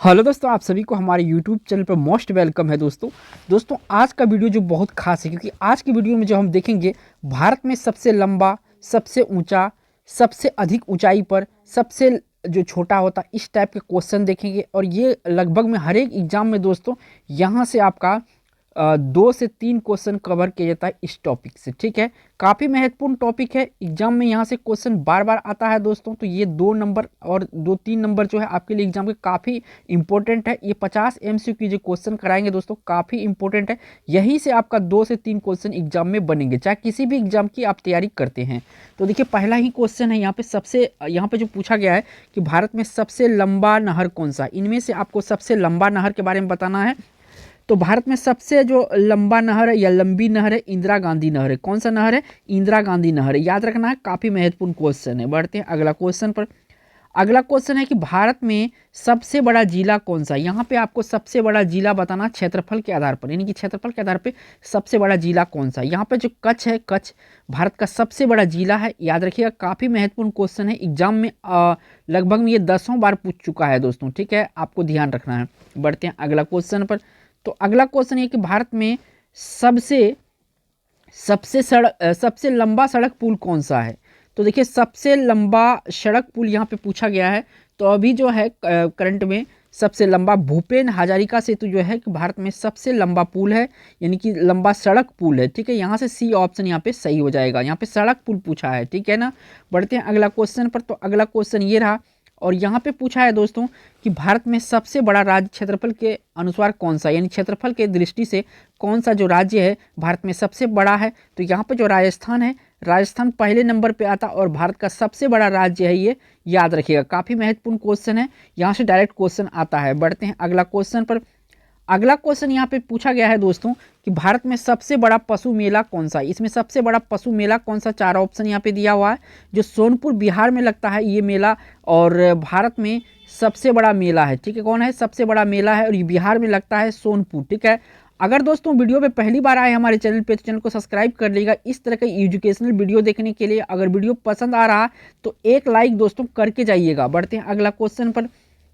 Hello दोस्तों, आप सभी को हमारे यूट्यूब चैनल पर मोस्ट वेलकम है। दोस्तों आज का वीडियो जो बहुत खास है, क्योंकि आज की वीडियो में जो हम देखेंगे भारत में सबसे लंबा, सबसे ऊंचा, सबसे अधिक ऊंचाई पर, सबसे जो छोटा होता है, इस टाइप के क्वेश्चन देखेंगे। और ये लगभग में हर एक एग्जाम में दोस्तों यहाँ से आपका 2 से 3 क्वेश्चन कवर किया जाता है इस टॉपिक से। ठीक है, काफ़ी महत्वपूर्ण टॉपिक है, एग्जाम में यहाँ से क्वेश्चन बार बार आता है दोस्तों। तो ये 2 नंबर और 2-3 नंबर जो है आपके लिए एग्जाम के काफ़ी इंपॉर्टेंट है। ये 50 MCQ जो क्वेश्चन कराएंगे दोस्तों, काफ़ी इंपॉर्टेंट है। यहीं से आपका 2 से 3 क्वेश्चन एग्जाम में बनेंगे, चाहे किसी भी एग्जाम की आप तैयारी करते हैं। तो देखिए, पहला ही क्वेश्चन है यहाँ पे जो पूछा गया है कि भारत में सबसे लंबा नहर कौन सा है। इनमें से आपको सबसे लंबा नहर के बारे में बताना है। तो भारत में सबसे जो लंबा नहर है या लंबी नहर है, इंदिरा गांधी नहर है। कौन सा नहर है? इंदिरा गांधी नहर है। याद रखना है, काफ़ी महत्वपूर्ण क्वेश्चन है। बढ़ते हैं अगला क्वेश्चन पर। अगला क्वेश्चन है कि भारत में सबसे बड़ा जिला कौन सा है। यहाँ पे आपको सबसे बड़ा जिला बताना क्षेत्रफल के आधार पर, यानी कि क्षेत्रफल के आधार पे सबसे बड़ा जिला कौन सा है। यहाँ पे जो कच्छ है, कच्छ भारत का सबसे बड़ा जिला है। याद रखिएगा, काफ़ी महत्वपूर्ण क्वेश्चन है, एग्जाम में लगभग में ये 10वां बार पूछ चुका है दोस्तों। ठीक है, आपको ध्यान रखना है। बढ़ते हैं अगला क्वेश्चन पर। तो अगला क्वेश्चन ये कि भारत में सबसे सबसे लंबा सड़क पुल कौन सा है। तो देखिए, सबसे लंबा सड़क पुल यहाँ पे पूछा गया है। तो अभी जो है करंट में सबसे लंबा भूपेन हजारिका सेतु जो है कि भारत में सबसे लंबा पुल है, यानी कि लंबा सड़क पुल है। ठीक है, यहाँ से सी ऑप्शन यहाँ पे सही हो जाएगा। यहाँ पे सड़क पुल पूछा है। ठीक है ना। बढ़ते हैं अगला क्वेश्चन पर। तो अगला क्वेश्चन ये रहा, और यहाँ पे पूछा है दोस्तों कि भारत में सबसे बड़ा राज्य क्षेत्रफल के अनुसार कौन सा, यानी क्षेत्रफल के दृष्टि से कौन सा जो राज्य है भारत में सबसे बड़ा है। तो यहाँ पे जो राजस्थान है, राजस्थान पहले नंबर पे आता और भारत का सबसे बड़ा राज्य है ये। याद रखिएगा, काफ़ी महत्वपूर्ण क्वेश्चन है, यहाँ से डायरेक्ट क्वेश्चन आता है। बढ़ते हैं अगला क्वेश्चन पर। अगला क्वेश्चन यहाँ पे पूछा गया है दोस्तों कि भारत में सबसे बड़ा पशु मेला कौन सा है। इसमें सबसे बड़ा पशु मेला कौन सा, 4 ऑप्शन यहाँ पे दिया हुआ है। जो सोनपुर बिहार में लगता है ये मेला, और भारत में सबसे बड़ा मेला है। ठीक है, कौन है सबसे बड़ा मेला है, और ये बिहार में लगता है सोनपुर। ठीक है, अगर दोस्तों वीडियो पे पहली बार आए हमारे चैनल पे, तो चैनल को सब्सक्राइब कर लीजिएगा इस तरह के एजुकेशनल वीडियो देखने के लिए। अगर वीडियो पसंद आ रहा तो एक लाइक दोस्तों करके जाइएगा। बढ़ते हैं अगला क्वेश्चन पर।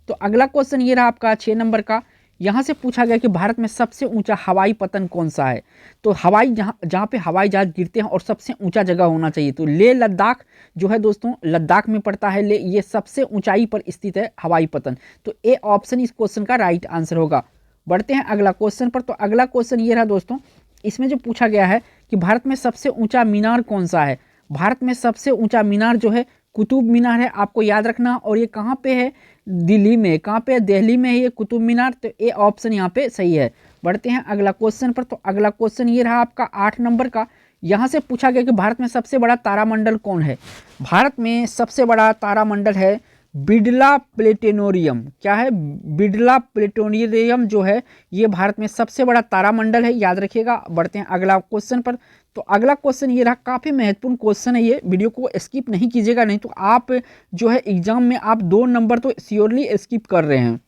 तो अगला क्वेश्चन ये रहा आपका 6 नंबर का। यहाँ से पूछा गया कि भारत में सबसे ऊंचा हवाई पतन कौन सा है। तो हवाई जहाँ पे हवाई जहाज गिरते हैं और सबसे ऊंचा जगह होना चाहिए, तो लेह लद्दाख जो है दोस्तों, लद्दाख में पड़ता है ले, ये सबसे ऊंचाई पर स्थित है हवाई पतन। तो ए ऑप्शन इस क्वेश्चन का राइट आंसर होगा। बढ़ते हैं अगला क्वेश्चन पर। तो अगला क्वेश्चन ये रहा दोस्तों, इसमें जो पूछा गया है कि भारत में सबसे ऊंचा मीनार कौन सा है। भारत में सबसे ऊंचा मीनार जो है कुतुब मीनार है, आपको याद रखना। और ये कहाँ पे है? दिल्ली में। कहाँ पे? दिल्ली में है ये कुतुब मीनार। तो ए ऑप्शन यहाँ पे सही है। बढ़ते हैं अगला क्वेश्चन पर। तो अगला क्वेश्चन ये रहा आपका 8 नंबर का। यहाँ से पूछा गया कि भारत में सबसे बड़ा तारामंडल कौन है। भारत में सबसे बड़ा तारामंडल है बिड़ला प्लेनेटोरियम। क्या है? बिड़ला प्लेनेटोरियम जो है ये भारत में सबसे बड़ा तारामंडल है। याद रखिएगा। बढ़ते हैं अगला क्वेश्चन पर। तो अगला क्वेश्चन ये रहा, काफ़ी महत्वपूर्ण क्वेश्चन है ये, वीडियो को स्किप नहीं कीजिएगा, नहीं तो आप जो है एग्जाम में आप 2 नंबर तो श्योरली स्किप कर रहे हैं।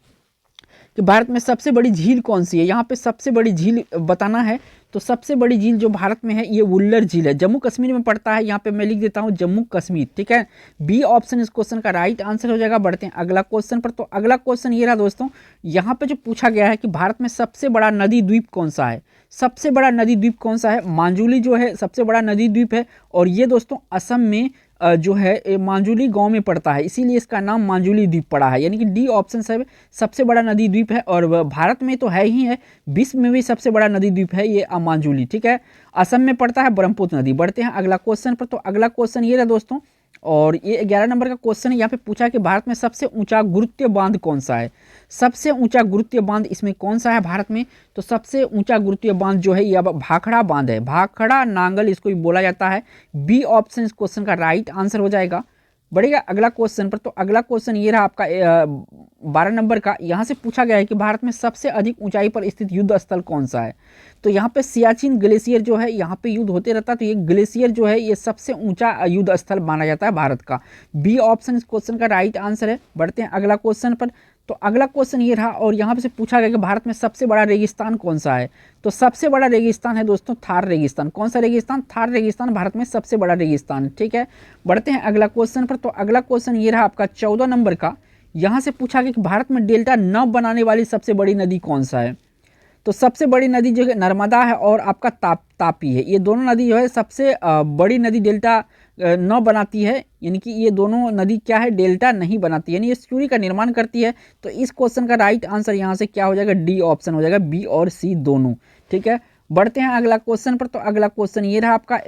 कि भारत में सबसे बड़ी झील कौन सी है, यहाँ पे सबसे बड़ी झील बताना है। तो सबसे बड़ी झील जो भारत में है ये वुल्लर झील है, जम्मू कश्मीर में पड़ता है। यहाँ पे मैं लिख देता हूँ जम्मू कश्मीर। ठीक है, बी ऑप्शन इस क्वेश्चन का राइट आंसर हो जाएगा। बढ़ते हैं अगला क्वेश्चन पर। तो अगला क्वेश्चन ये रहा दोस्तों, यहाँ पे जो पूछा गया है कि भारत में सबसे बड़ा नदी द्वीप कौन सा है। सबसे बड़ा नदी द्वीप कौन सा है? मांजुली जो है सबसे बड़ा नदी द्वीप है, और ये दोस्तों असम में जो है मांजुली गांव में पड़ता है, इसीलिए इसका नाम मांजुली द्वीप पड़ा है। यानी कि डी ऑप्शन सबसे बड़ा नदी द्वीप है, और भारत में तो है ही है, विश्व में भी सबसे बड़ा नदी द्वीप है ये मांजुली। ठीक है, असम में पड़ता है ब्रह्मपुत्र नदी। बढ़ते हैं अगला क्वेश्चन पर। तो अगला क्वेश्चन ये रहा दोस्तों, और ये 11 नंबर का क्वेश्चन है। यहाँ पे पूछा है कि भारत में सबसे ऊंचा गुरुत्वीय बांध कौन सा है। सबसे ऊंचा गुरुत्वीय बांध इसमें कौन सा है भारत में? तो सबसे ऊंचा गुरुत्वीय बांध जो है ये अब भाखड़ा बांध है, भाखड़ा नांगल इसको भी बोला जाता है। बी ऑप्शन इस क्वेश्चन का राइट आंसर हो जाएगा। बढ़ेगा अगला क्वेश्चन पर। तो अगला क्वेश्चन ये रहा आपका 12 नंबर का। यहाँ से पूछा गया है कि भारत में सबसे अधिक ऊंचाई पर स्थित युद्ध स्थल कौन सा है। तो यहाँ पे सियाचिन ग्लेशियर जो है, यहाँ पे युद्ध होते रहता है, तो ये ग्लेशियर जो है ये सबसे ऊंचा युद्ध स्थल माना जाता है भारत का। बी ऑप्शन इस क्वेश्चन का राइट आंसर है। बढ़ते हैं अगला क्वेश्चन पर। तो अगला क्वेश्चन ये रहा, और यहाँ पे से पूछा गया कि भारत में सबसे बड़ा रेगिस्तान कौन सा है। तो सबसे बड़ा रेगिस्तान है दोस्तों थार रेगिस्तान। कौन सा रेगिस्तान? थार रेगिस्तान भारत में सबसे बड़ा रेगिस्तान। ठीक है, बढ़ते हैं अगला क्वेश्चन पर। तो अगला क्वेश्चन ये रहा आपका 14 नंबर का। यहाँ से पूछा गया कि भारत में डेल्टा न बनाने वाली सबसे बड़ी नदी कौन सा है। तो सबसे बड़ी नदी जो है नर्मदा है और आपका तापी है। ये दोनों नदी जो है सबसे बड़ी नदी डेल्टा न बनाती है, यानी कि ये दोनों नदी क्या है, डेल्टा नहीं बनाती, यानी ये सूर्य का निर्माण करती है। तो इस क्वेश्चन का राइट आंसर यहाँ से क्या हो जाएगा, डी ऑप्शन हो जाएगा, बी और सी दोनों। ठीक है, बढ़ते हैं अगला क्वेश्चन पर। तो अगला क्वेश्चन ये रहा आपका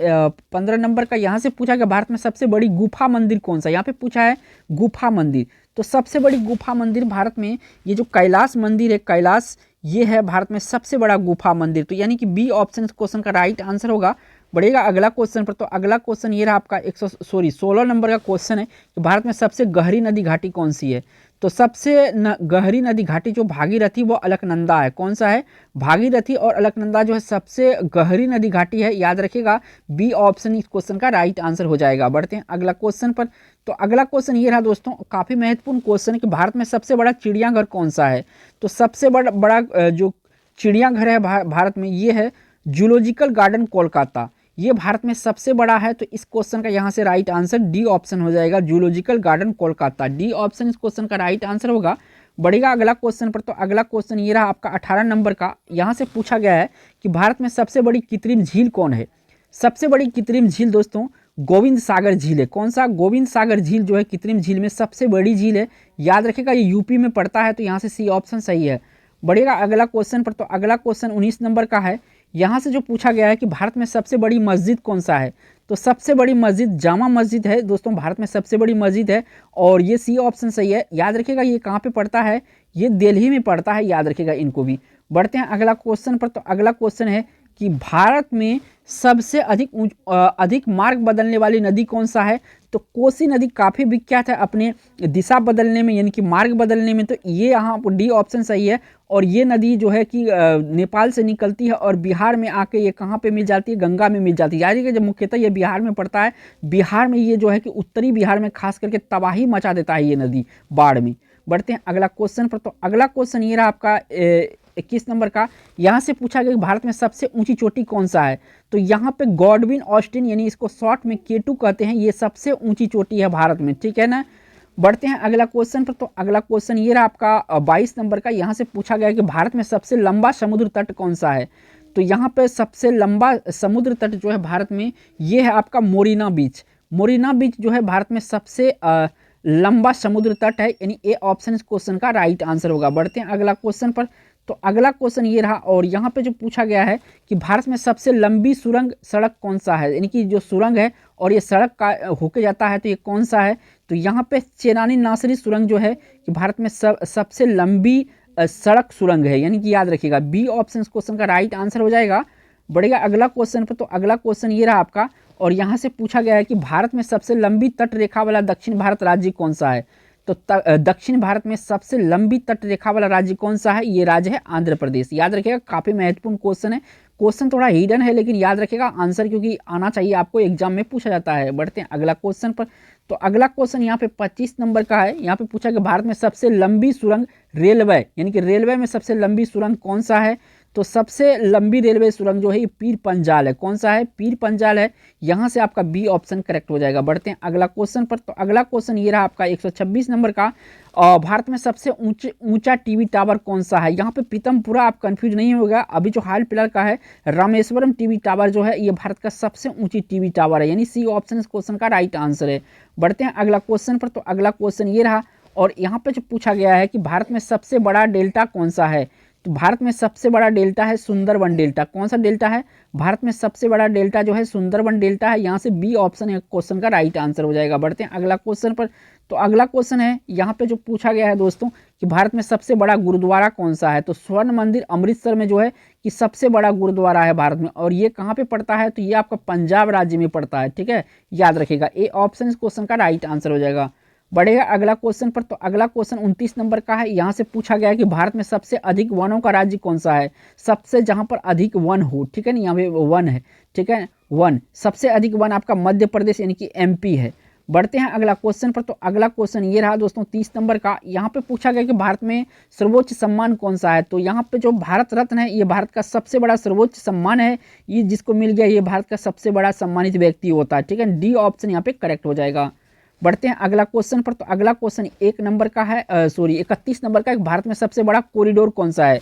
15 नंबर का। यहाँ से पूछा गया भारत में सबसे बड़ी गुफा मंदिर कौन सा। यहाँ पे पूछा है गुफा मंदिर। तो सबसे बड़ी गुफा मंदिर भारत में ये जो कैलाश मंदिर है, कैलाश, ये है भारत में सबसे बड़ा गुफा मंदिर। तो यानी कि बी ऑप्शन इस क्वेश्चन का राइट आंसर होगा। बढ़ेगा अगला क्वेश्चन पर। तो अगला क्वेश्चन ये रहा आपका 16 नंबर का क्वेश्चन है कि भारत में सबसे गहरी नदी घाटी कौन सी है। तो सबसे गहरी नदी घाटी जो भागीरथी वो अलकनंदा है। कौन सा है, भागीरथी और अलकनंदा जो है सबसे गहरी नदी घाटी है, याद रखिएगा। बी ऑप्शन इस क्वेश्चन का राइट आंसर हो जाएगा। बढ़ते हैं अगला क्वेश्चन पर। तो अगला क्वेश्चन ये रहा दोस्तों, काफ़ी महत्वपूर्ण क्वेश्चन है कि भारत में सबसे बड़ा चिड़ियाघर कौन सा है। तो सबसे बड़ा जो चिड़ियाघर है भारत में, ये है जूलॉजिकल गार्डन कोलकाता। ये भारत में सबसे बड़ा है। तो इस क्वेश्चन का यहाँ से राइट आंसर डी ऑप्शन हो जाएगा, zoological garden Kolkata. D option इस क्वेश्चन का राइट आंसर होगा। बढ़ेगा अगला क्वेश्चन पर। तो अगला क्वेश्चन ये रहा आपका 18 नंबर का। यहाँ से पूछा गया है कि भारत में सबसे बड़ी कृत्रिम झील कौन है। सबसे बड़ी कृत्रिम झील दोस्तों गोविंद सागर झील है। कौन सा, गोविंद सागर झील जो है कृत्रिम झील में सबसे बड़ी झील है, याद रखिएगा। ये यूपी में पड़ता है। तो यहाँ से सी ऑप्शन सही है। बढ़ेगा अगला क्वेश्चन पर। तो अगला क्वेश्चन 19 नंबर का है। यहाँ से जो पूछा गया है कि भारत में सबसे बड़ी मस्जिद कौन सा है। तो सबसे बड़ी मस्जिद जामा मस्जिद है दोस्तों, भारत में सबसे बड़ी मस्जिद है और ये सी ऑप्शन सही है। याद रखिएगा ये कहाँ पे पड़ता है, ये दिल्ली में पड़ता है, याद रखिएगा इनको भी। बढ़ते हैं अगला क्वेश्चन पर। तो अगला क्वेश्चन है कि भारत में सबसे अधिक मार्ग बदलने वाली नदी कौन सा है। तो कोसी नदी काफ़ी विख्यात है अपने दिशा बदलने में, यानी कि मार्ग बदलने में। तो ये यहाँ डी ऑप्शन सही है। और ये नदी जो है कि नेपाल से निकलती है और बिहार में आके ये कहाँ पे मिल जाती है, गंगा में मिल जाती है। यानी कि जब मुख्यतः ये बिहार में पड़ता है, बिहार में ये जो है कि उत्तरी बिहार में खास करके तबाही मचा देता है ये नदी बाढ़ में। बढ़ते हैं अगला क्वेश्चन पर। तो अगला क्वेश्चन ये रहा आपका 21 नंबर का। यहाँ से पूछा गया कि भारत में सबसे ऊंची चोटी कौन सा है। तो यहाँ पे गॉडविन ऑस्टिन, यानी इसको शॉर्ट में K2 कहते हैं, ये सबसे ऊंची चोटी है भारत में। ठीक है ना। बढ़ते हैं अगला क्वेश्चन पर। तो अगला क्वेश्चन ये रहा आपका 22 नंबर का। यहाँ से पूछा गया कि भारत में सबसे लंबा समुद्र तट कौन सा है। तो यहाँ पे सबसे लंबा समुद्र तट जो है भारत में, ये है आपका मोरीना बीच। मोरीना बीच जो है भारत में सबसे लंबा समुद्र तट है, यानी ए ऑप्शन इस क्वेश्चन का राइट आंसर होगा। बढ़ते हैं अगला क्वेश्चन पर। तो अगला क्वेश्चन ये रहा और यहाँ पे जो पूछा गया है कि भारत में सबसे लंबी सुरंग सड़क कौन सा है, यानी कि जो सुरंग है और ये सड़क का होके जाता है, तो ये कौन सा है। तो यहाँ पे चेनानी नासरी सुरंग जो है कि भारत में सबसे लंबी सड़क सुरंग है, यानी कि याद रखिएगा बी ऑप्शन इस क्वेश्चन का राइट आंसर हो जाएगा। बढ़ेगा अगला क्वेश्चन पर। तो अगला क्वेश्चन ये रहा आपका और यहाँ से पूछा गया है कि भारत में सबसे लंबी तट रेखा वाला दक्षिण भारत राज्य कौन सा है। तो दक्षिण भारत में सबसे लंबी तट रेखा वाला राज्य कौन सा है, ये राज्य है आंध्र प्रदेश। याद रखिएगा काफ़ी महत्वपूर्ण क्वेश्चन है। क्वेश्चन थोड़ा हिडन है लेकिन याद रखिएगा आंसर क्योंकि आना चाहिए, आपको एग्जाम में पूछा जाता है। बढ़ते हैं अगला क्वेश्चन पर। तो अगला क्वेश्चन यहाँ पे 25 नंबर का है। यहाँ पे पूछा कि भारत में सबसे लंबी सुरंग रेलवे, यानी कि रेलवे में सबसे लंबी सुरंग कौन सा है। तो सबसे लंबी रेलवे सुरंग जो है ये पीर पंजाल है। कौन सा है, पीर पंजाल है। यहाँ से आपका बी ऑप्शन करेक्ट हो जाएगा। बढ़ते हैं अगला क्वेश्चन पर। तो अगला क्वेश्चन ये रहा आपका 126 नंबर का। भारत में सबसे ऊंचा टीवी टावर कौन सा है। यहाँ पे पीतमपुरा, आप कंफ्यूज नहीं होगा, अभी जो हाल फिलहाल का है रामेश्वरम टीवी टावर जो है ये भारत का सबसे ऊंची टीवी टावर है, यानी सी ऑप्शन इस क्वेश्चन का राइट आंसर है। बढ़ते हैं अगला क्वेश्चन पर। तो अगला क्वेश्चन ये रहा और यहाँ पे जो पूछा गया है कि भारत में सबसे बड़ा डेल्टा कौन सा है। तो भारत में सबसे बड़ा डेल्टा है सुंदरबन डेल्टा। कौन सा डेल्टा है, भारत में सबसे बड़ा डेल्टा जो है सुंदरबन डेल्टा है। यहाँ से बी ऑप्शन क्वेश्चन का राइट आंसर हो जाएगा। बढ़ते हैं अगला क्वेश्चन पर। तो अगला क्वेश्चन है यहाँ पे जो पूछा गया है दोस्तों कि भारत में सबसे बड़ा गुरुद्वारा कौन सा है। तो स्वर्ण मंदिर अमृतसर में जो है कि सबसे बड़ा गुरुद्वारा है भारत में, और ये कहाँ पे पड़ता है, तो ये आपका पंजाब राज्य में पड़ता है। ठीक है, याद रखिएगा ए ऑप्शन इस क्वेश्चन का राइट आंसर हो जाएगा। बढ़ेगा अगला क्वेश्चन पर। तो अगला क्वेश्चन 29 नंबर का है। यहाँ से पूछा गया है कि भारत में सबसे अधिक वनों का राज्य कौन सा है, सबसे जहाँ पर अधिक वन हो। ठीक है ना, यहाँ पे वन है। ठीक है, वन सबसे अधिक वन आपका मध्य प्रदेश यानी कि MP है। बढ़ते हैं अगला क्वेश्चन पर। तो अगला क्वेश्चन ये रहा दोस्तों 30 नंबर का। यहाँ पे पूछा गया कि भारत में सर्वोच्च सम्मान कौन सा है। तो यहाँ पे जो भारत रत्न है ये भारत का सबसे बड़ा सर्वोच्च सम्मान है, ये जिसको मिल गया ये भारत का सबसे बड़ा सम्मानित व्यक्ति होता है। ठीक है, डी ऑप्शन यहाँ पे करेक्ट हो जाएगा। बढ़ते हैं अगला क्वेश्चन पर। तो अगला क्वेश्चन 1 नंबर का है, 31 नंबर का, भारत में सबसे बड़ा कॉरिडोर कौन सा है?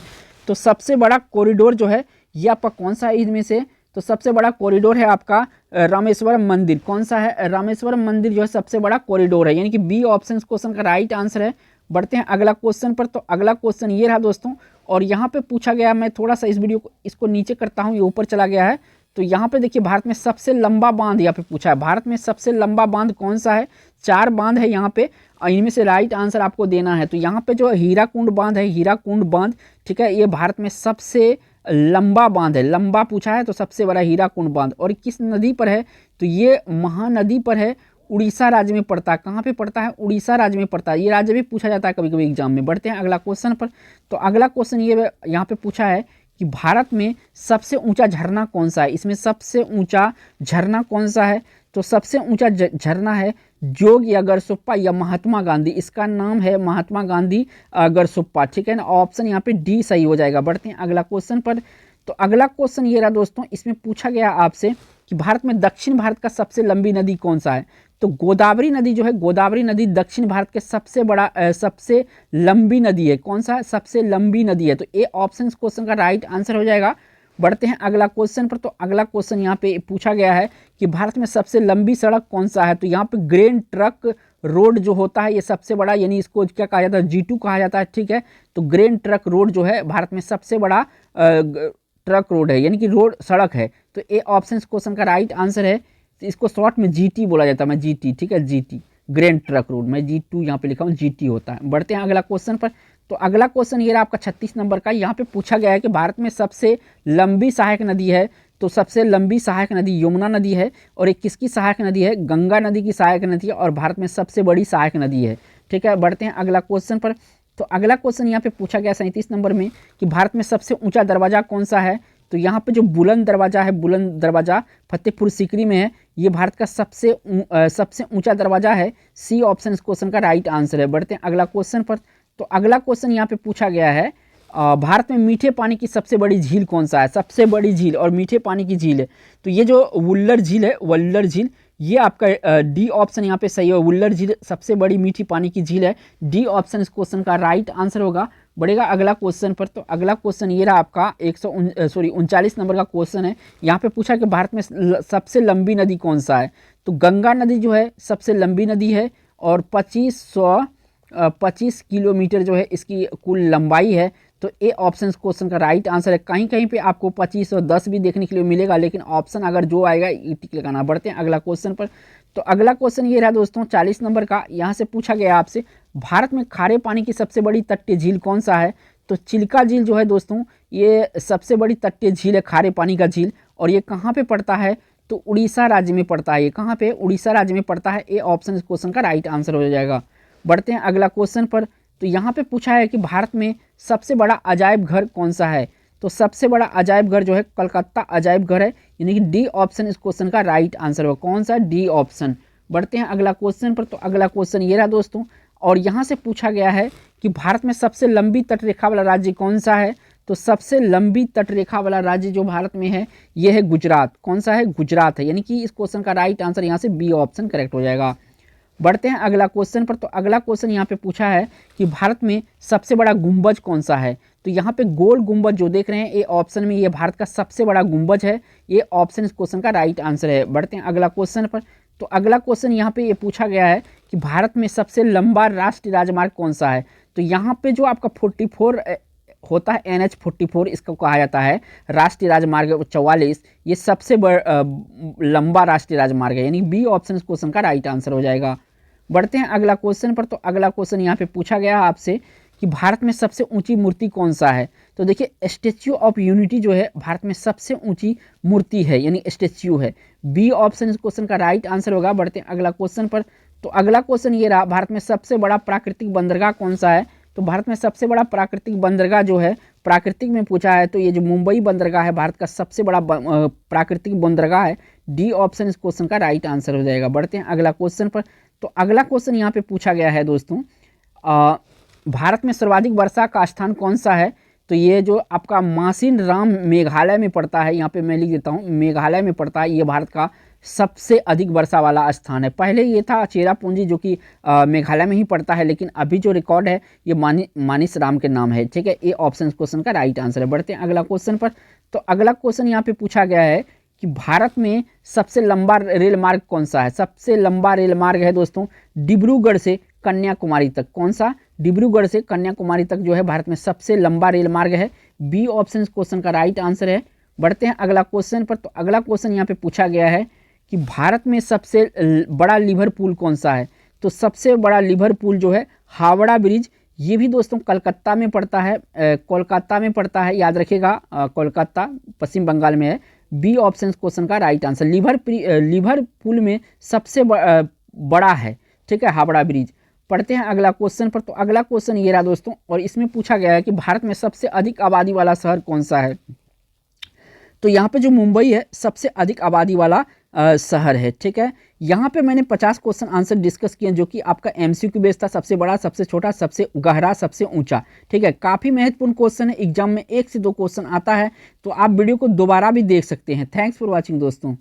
तो सबसे बड़ा कॉरिडोर जो है ये आपका कौन सा है इनमें से? तो सबसे बड़ा कॉरिडोर है आपका रामेश्वरम मंदिर। कौन सा है? रामेश्वरम मंदिर जो है सबसे बड़ा कॉरिडोर है, यानी कि बी ऑप्शन क्वेश्चन का राइट आंसर है। बढ़ते हैं अगला क्वेश्चन पर। तो अगला क्वेश्चन ये रहा दोस्तों, और यहाँ पे पूछा गया, मैं थोड़ा सा इस वीडियो को इसको नीचे करता हूँ, ये ऊपर चला गया है। तो यहाँ पे देखिए भारत में सबसे लंबा बांध यहाँ पे पूछा है, भारत में सबसे लंबा बांध कौन सा है? 4 बांध है यहाँ पे, इनमें से राइट आंसर आपको देना है। तो यहाँ पे जो हीराकुंड बांध है, हीराकुंड बांध, ठीक है, ये भारत में सबसे लंबा बांध है, लंबा पूछा है तो सबसे बड़ा हीराकुंड बांध। और किस नदी पर है? तो ये महानदी पर है, उड़ीसा राज्य में पड़ता है। कहाँ पे पड़ता है? उड़ीसा राज्य में पड़ता है। ये राज्य भी पूछा जाता है कभी कभी एग्जाम में। बढ़ते हैं अगला क्वेश्चन पर। तो अगला क्वेश्चन ये यहाँ पे पूछा है कि भारत में सबसे ऊंचा झरना कौन सा है? इसमें सबसे ऊंचा झरना कौन सा है? तो सबसे ऊंचा झरना है जोग या गरसुप्पा या महात्मा गांधी। इसका नाम है महात्मा गांधी गरसुप्पा, ठीक है ना। ऑप्शन यहाँ पे डी सही हो जाएगा। बढ़ते हैं अगला क्वेश्चन पर। तो अगला क्वेश्चन ये रहा दोस्तों, इसमें पूछा गया आपसे कि भारत में दक्षिण भारत का सबसे लंबी नदी कौन सा है? तो गोदावरी नदी जो है, गोदावरी नदी दक्षिण भारत के सबसे लंबी नदी है। कौन सा? सबसे लंबी नदी है। तो ए ऑप्शन क्वेश्चन का राइट आंसर हो जाएगा। बढ़ते हैं अगला क्वेश्चन पर। तो अगला क्वेश्चन यहाँ पे पूछा गया है कि भारत में सबसे लंबी सड़क कौन सा है? तो यहाँ पे ग्रेन ट्रक रोड जो होता है ये सबसे बड़ा, यानी इसको क्या कहा जाता है? G2 कहा जाता है, ठीक है। तो ग्रेन ट्रक रोड जो है भारत में सबसे बड़ा ट्रक रोड है, यानी कि रोड सड़क है। तो ए ऑप्शन क्वेश्चन का राइट आंसर है। तो इसको शॉर्ट में GT बोला जाता है, मैं GT, ठीक है, GT ग्रेन ट्रक रोड, मैं G2 यहाँ पे लिखा हूँ, GT होता है। बढ़ते हैं अगला क्वेश्चन पर। तो अगला क्वेश्चन ये रहा आपका 36 नंबर का। यहाँ पे पूछा गया है कि भारत में सबसे लंबी सहायक नदी है। तो सबसे लंबी सहायक नदी यमुना नदी है, और एक किसकी सहायक नदी है? गंगा नदी की सहायक नदी है, और भारत में सबसे बड़ी सहायक नदी है, ठीक है। बढ़ते हैं अगला क्वेश्चन पर। तो अगला क्वेश्चन यहाँ पे पूछा गया 37 नंबर में कि भारत में सबसे ऊंचा दरवाजा कौन सा है? तो यहाँ पे जो बुलंद दरवाजा है, बुलंद दरवाजा फतेहपुर सीकरी में है, ये भारत का सबसे ऊंचा दरवाजा है। सी ऑप्शन इस क्वेश्चन का राइट आंसर है। बढ़ते हैं अगला क्वेश्चन पर। तो अगला क्वेश्चन यहाँ पे पूछा गया है, भारत में मीठे पानी की सबसे बड़ी झील कौन सा है? सबसे बड़ी झील और मीठे पानी की झील है, तो ये जो वुल्लर झील है, वुल्लर झील, ये आपका डी ऑप्शन यहाँ पे सही है। वुल्लर झील सबसे बड़ी मीठी पानी की झील है। डी ऑप्शन इस क्वेश्चन का राइट आंसर होगा। बढ़ेगा अगला क्वेश्चन पर। तो अगला क्वेश्चन ये रहा आपका 39 नंबर का क्वेश्चन है। यहाँ पे पूछा कि भारत में सबसे लंबी नदी कौन सा है? तो गंगा नदी जो है सबसे लंबी नदी है, और 25 किलोमीटर जो है इसकी कुल लंबाई है। तो ए ऑप्शन क्वेश्चन का राइट आंसर है। कहीं कहीं पे आपको 25 और 10 भी देखने के लिए मिलेगा, लेकिन ऑप्शन अगर जो आएगा टिक लगाना। बढ़ते हैं अगला क्वेश्चन पर। तो अगला क्वेश्चन ये रहा दोस्तों 40 नंबर का। यहाँ से पूछा गया आपसे, भारत में खारे पानी की सबसे बड़ी तटीय झील कौन सा है? तो चिल्का झील जो है दोस्तों, ये सबसे बड़ी तटीय झील है, खारे पानी का झील, और ये कहाँ पे पड़ता है? तो उड़ीसा राज्य में पड़ता है। ये कहाँ पे? उड़ीसा राज्य में पड़ता है। ए ऑप्शन इस क्वेश्चन का राइट आंसर हो जाएगा। बढ़ते हैं अगला क्वेश्चन पर। तो यहाँ पे पूछा है कि भारत में सबसे बड़ा अजायब घर कौन सा है? तो सबसे बड़ा अजायब घर जो है कलकत्ता अजायब घर है, यानी कि डी ऑप्शन इस क्वेश्चन का राइट आंसर होगा। कौन सा? D option. बढ़ते हैं अगला क्वेश्चन पर। तो अगला क्वेश्चन ये रहा दोस्तों, और यहाँ से पूछा गया है कि भारत में सबसे लंबी तटरेखा वाला राज्य कौन सा है? तो सबसे लंबी तटरेखा वाला राज्य जो भारत में है ये है गुजरात। कौन सा है? गुजरात है, यानी कि इस क्वेश्चन का राइट आंसर यहाँ से बी ऑप्शन करेक्ट हो जाएगा। बढ़ते हैं अगला क्वेश्चन पर। तो अगला क्वेश्चन यहाँ पे पूछा है कि भारत में सबसे बड़ा गुंबज कौन सा है? तो यहाँ पे गोल गुंबज जो देख रहे हैं ये ऑप्शन में, ये भारत का सबसे बड़ा गुंबज है। ये ऑप्शन इस क्वेश्चन का राइट आंसर है। बढ़ते हैं अगला क्वेश्चन पर। तो अगला क्वेश्चन यहाँ पे ये पूछा गया है कि भारत में सबसे लंबा राष्ट्रीय राजमार्ग कौन सा है? तो यहाँ पे जो आपका 44 होता है, NH 44 इसको कहा जाता है राष्ट्रीय राजमार्ग 44, ये सबसे लंबा राष्ट्रीय राजमार्ग है, यानी बी ऑप्शन इस क्वेश्चन का राइट आंसर हो जाएगा। बढ़ते हैं अगला क्वेश्चन पर। तो अगला क्वेश्चन यहाँ पे पूछा गया आपसे कि भारत में सबसे ऊंची मूर्ति कौन सा है? तो देखिए स्टैच्यू ऑफ यूनिटी जो है भारत में सबसे ऊंची मूर्ति है, यानी स्टैच्यू है। बी ऑप्शन इस क्वेश्चन का राइट आंसर होगा। बढ़ते हैं अगला क्वेश्चन पर। तो अगला क्वेश्चन ये रहा, भारत में सबसे बड़ा प्राकृतिक बंदरगाह कौन सा है? तो भारत में सबसे बड़ा प्राकृतिक बंदरगाह जो है, प्राकृतिक में पूछा है तो ये जो मुंबई बंदरगाह है भारत का सबसे बड़ा प्राकृतिक बंदरगाह है। डी ऑप्शन इस क्वेश्चन का राइट आंसर हो जाएगा। बढ़ते हैं अगला क्वेश्चन पर। तो अगला क्वेश्चन यहाँ पे पूछा गया है दोस्तों, भारत में सर्वाधिक वर्षा का स्थान कौन सा है? तो ये जो आपका मासिन राम मेघालय में पड़ता है, यहाँ पे मैं लिख देता हूँ, मेघालय में पड़ता है। ये भारत का सबसे अधिक वर्षा वाला स्थान है। पहले ये था चेरापूंजी जो कि मेघालय में ही पड़ता है, लेकिन अभी जो रिकॉर्ड है ये मानिसराम के नाम है। ठीक है, ये ऑप्शन क्वेश्चन का राइट आंसर है। बढ़ते हैं अगला क्वेश्चन पर। तो अगला क्वेश्चन यहाँ पे पूछा गया है कि भारत में सबसे लंबा रेल मार्ग कौन सा है। सबसे लंबा रेल मार्ग है दोस्तों डिब्रूगढ़ से कन्याकुमारी तक। कौन सा? डिब्रूगढ़ से कन्याकुमारी तक जो है भारत में सबसे लंबा रेल मार्ग है। बी ऑप्शन क्वेश्चन का राइट आंसर है। बढ़ते हैं अगला क्वेश्चन पर। तो अगला क्वेश्चन यहाँ पे पूछा गया है कि भारत में सबसे बड़ा लिवर पुल कौन सा है। तो सबसे बड़ा लिवर पुल जो है हावड़ा ब्रिज, ये भी दोस्तों कलकत्ता में पड़ता है, कोलकाता में पड़ता है, याद रखिएगा कोलकाता पश्चिम बंगाल में है। बी ऑप्शन क्वेश्चन का राइट आंसर। लिवर पुल में सबसे बड़ा है, ठीक है, हावड़ा ब्रिज। पढ़ते हैं अगला क्वेश्चन पर। तो अगला क्वेश्चन ये रहा दोस्तों, और इसमें पूछा गया है कि भारत में सबसे अधिक आबादी वाला शहर कौन सा है। तो यहाँ पे जो मुंबई है सबसे अधिक आबादी वाला शहर है। ठीक है, यहाँ पे मैंने 50 क्वेश्चन आंसर डिस्कस किए जो कि आपका एमसीक्यू बेस्ड था, सबसे बड़ा, सबसे छोटा, सबसे गहरा, सबसे ऊंचा। ठीक है, काफ़ी महत्वपूर्ण क्वेश्चन है, एग्जाम में 1 से 2 क्वेश्चन आता है, तो आप वीडियो को दोबारा भी देख सकते हैं। थैंक्स फॉर वॉचिंग दोस्तों।